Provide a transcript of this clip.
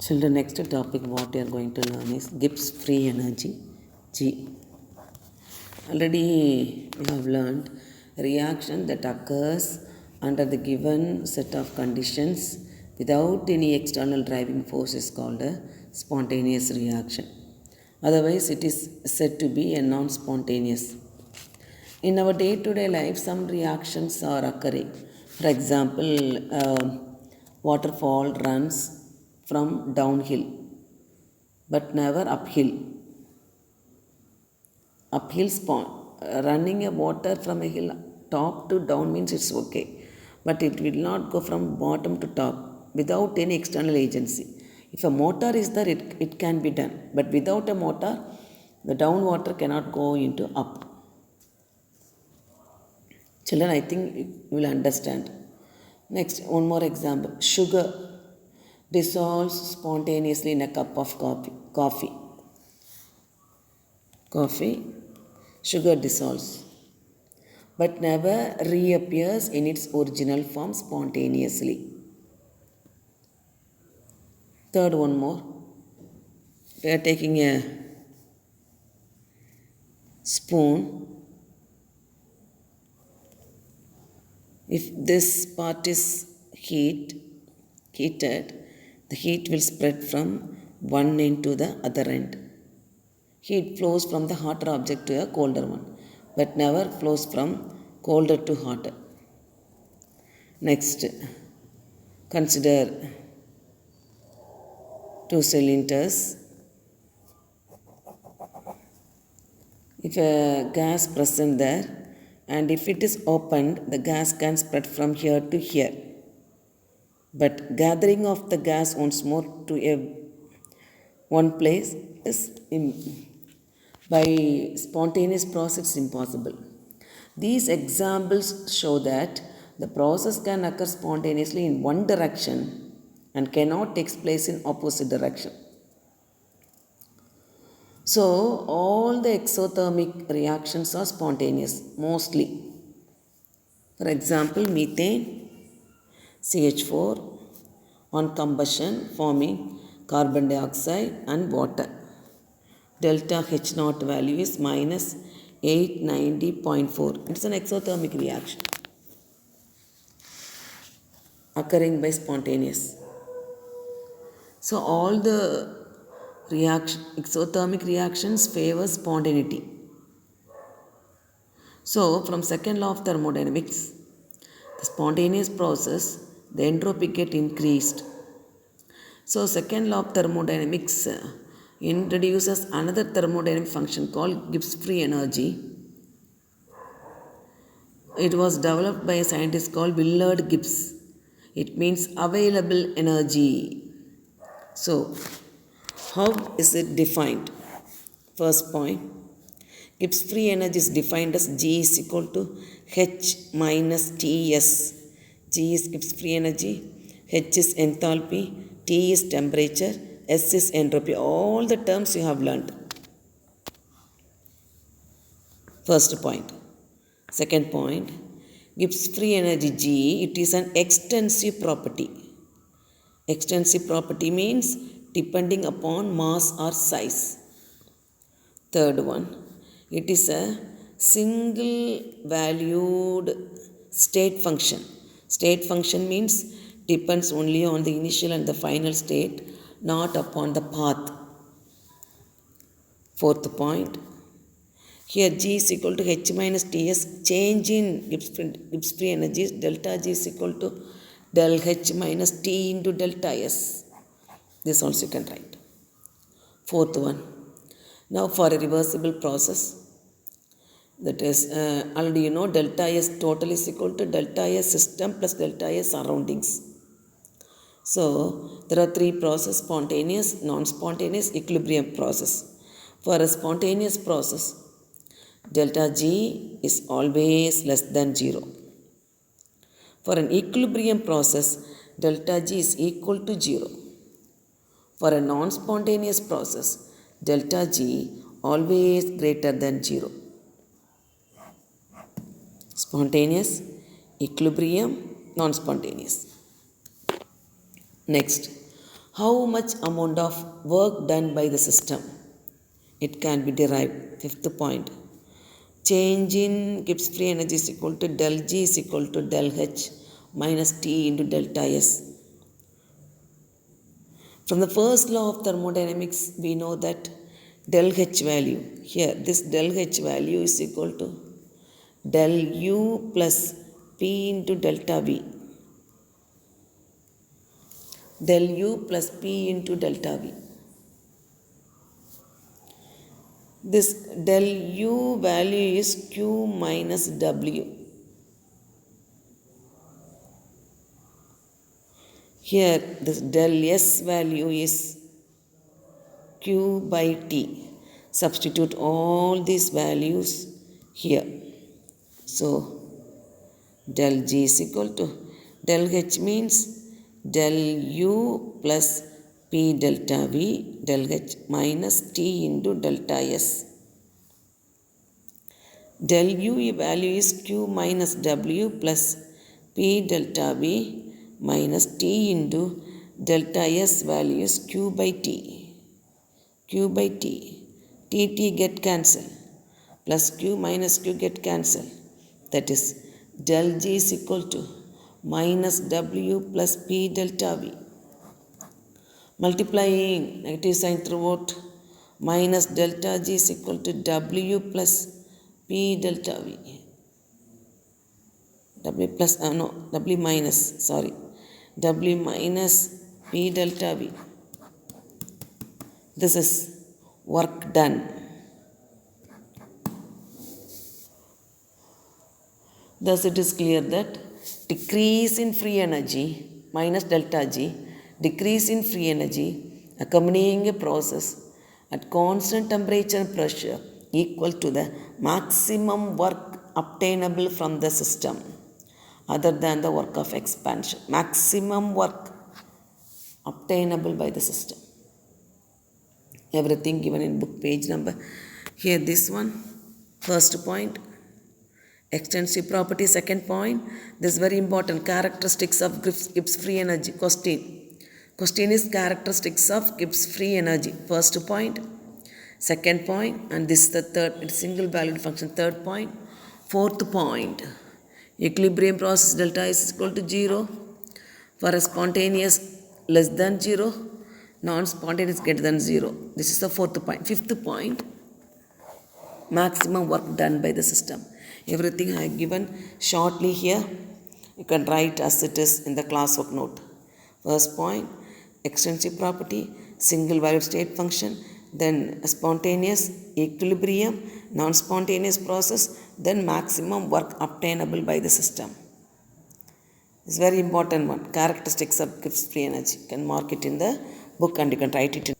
Children, next topic what we are going to learn is Gibbs free energy G. Already we have learned a reaction that occurs under the given set of conditions without any external driving force is called a spontaneous reaction. Otherwise, it is said to be a non-spontaneous. In our day-to-day life, some reactions are occurring. For example, waterfall runs from downhill but never uphill. Running a water from a hill top to down means it's okay, but it will not go from bottom to top without any external agency. If a motor is there, it can be done, but without a motor, the down water cannot go into up. Children, I think you will understand. Next, one more example. Sugar dissolves spontaneously in a cup of coffee. Sugar dissolves, but never reappears in its original form spontaneously. Third, one more. We are taking a spoon. If this part is heated, the heat will spread from one end to the other end. Heat flows from the hotter object to a colder one, but never flows from colder to hotter. Next, consider two cylinders. If a gas present there, and if it is opened, the gas can spread from here to here. But gathering of the gas once more to one place is by spontaneous process impossible. These examples show that the process can occur spontaneously in one direction and cannot take place in opposite direction. So all the exothermic reactions are spontaneous mostly. For example, methane, CH4 on combustion forming carbon dioxide and water. Delta H naught value is minus 890.4. It's an exothermic reaction occurring by spontaneous. So all the exothermic reactions favor spontaneity. So from second law of thermodynamics, the spontaneous process, the entropy get increased. So second law of thermodynamics introduces another thermodynamic function called Gibbs free energy. It was developed by a scientist called Willard Gibbs. It means available energy. So how is it defined? First point, Gibbs free energy is defined as G is equal to H minus Ts. G is Gibbs free energy, H is enthalpy, T is temperature, S is entropy. All the terms you have learned. First point. Second point, Gibbs free energy G, it is an extensive property. Extensive property means depending upon mass or size. Third one, it is a single valued state function. State function means depends only on the initial and the final state, not upon the path. Fourth point, here G is equal to H minus Ts, change in Gibbs free energy is delta G is equal to del H minus T into delta S. This also you can write. Fourth one, now for a reversible process, that is already you know delta S total is equal to delta S system plus delta S surroundings. So there are three processes: spontaneous, non-spontaneous, equilibrium process. For a spontaneous process, delta G is always less than 0. For an equilibrium process, delta G is equal to 0. For a non-spontaneous process, delta G always greater than 0. Spontaneous, equilibrium, non-spontaneous. Next, How much amount of work done by the system? It can be derived. Fifth point. Change in Gibbs free energy is equal to del G is equal to del H minus T into delta S. From the first law of thermodynamics, we know that del H value, here this del H value is equal to del U plus P into delta V. Del U plus P into delta V. This del U value is Q minus W. Here this del S value is Q by T. Substitute all these values here. So del G is equal to del H means del U plus P delta V del H minus T into delta S. Del U value is Q minus W plus P delta V minus T into delta S value is Q by T. Q by T. T get cancelled. Plus Q minus Q get cancelled. That is del G is equal to minus W plus P delta V. Multiplying negative sign throughout, minus delta G is equal to W plus P delta V. W plus, W minus, sorry. W minus P delta V. This is work done. Thus it is clear that decrease in free energy minus delta G, decrease in free energy accompanying a process at constant temperature and pressure equal to the maximum work obtainable from the system other than the work of expansion. Maximum work obtainable by the system. Everything given in book page number. Here this one, first point. Extensive property, second point. This is very important. Characteristics of Gibbs free energy. Question is characteristics of Gibbs free energy. First point. Second point. And this is the third. It's single valued function. Third point. Fourth point. Equilibrium process delta is equal to 0. For a spontaneous less than 0. Non-spontaneous greater than 0. This is the fourth point. Fifth point. Maximum work done by the system. Everything I have given shortly here. You can write as it is in the classwork note. First point, extensive property, single valued state function, then spontaneous, equilibrium, non-spontaneous process, then maximum work obtainable by the system. It's very important one. Characteristics of Gibbs free energy. You can mark it in the book and you can write it in